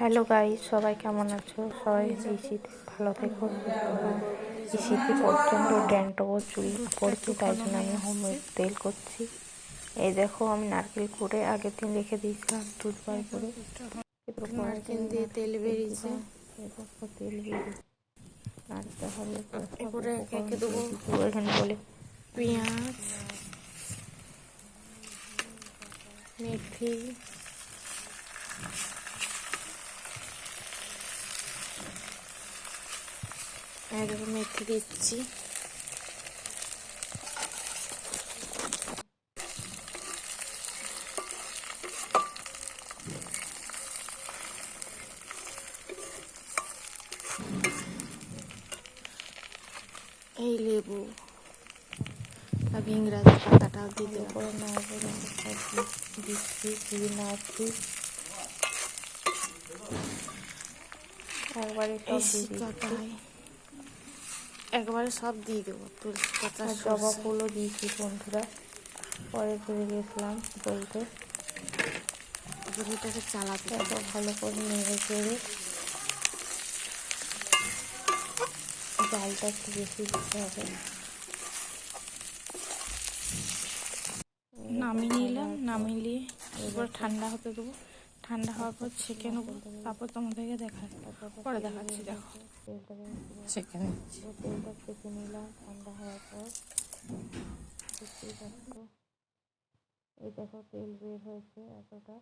Hello guys, সবাই কেমন আছো? সবাই এই শীতে ভালো থেকো, সুস্থ থেকো। এই শীতে প্রচণ্ড ড্যান্ডব চুল পড়ছে, তাই জন্য আমি হোমমেড তেল করছি। এই দেখো, আমি নারকেল করে আগের দিন রেখে দিয়েছিলাম দুধ বার করে। নারকেল দিয়ে তেল বেরিয়েছে। এই দেখো তেল বেরিয়েছে, নাড়তে হবে। এরপরে একে একে দেবো এখানে বলে পেঁয়াজ, মেথি, এরকম মেথি দিচ্ছি। এই লেবু আর ভিংরাজের পাতাটাও দিতে করে নাড়বো, দিচ্ছি ঘি নাড়ছি। একবারে সব দিয়ে দিচ্ছি। একবারে সব দিয়ে দেবো। তুলসী পাতা, আর জবা ফুলও দিয়েছি বন্ধুরা, পরে ভুলে গেছিলাম বলতে। এটাকে চালাতে এত ভালো করে নেড়ে চেড়ে জালটা একটু বেশি দিতে হবে। নামিয়ে নিলাম, নামিয়ে এরপর ঠান্ডা হতে দেবো। ঠান্ডা হওয়ার পর ছেঁকে নেবো, তারপর তোমাদেরকে পরে দেখাচ্ছি। দেখো ছেঁকে নিচ্ছি। তেলটা ছেঁকে নিলাম ঠান্ডা হওয়ার পর। দেখতেই পাচ্ছ, এই দেখো তেল বের হয়েছে এতটা।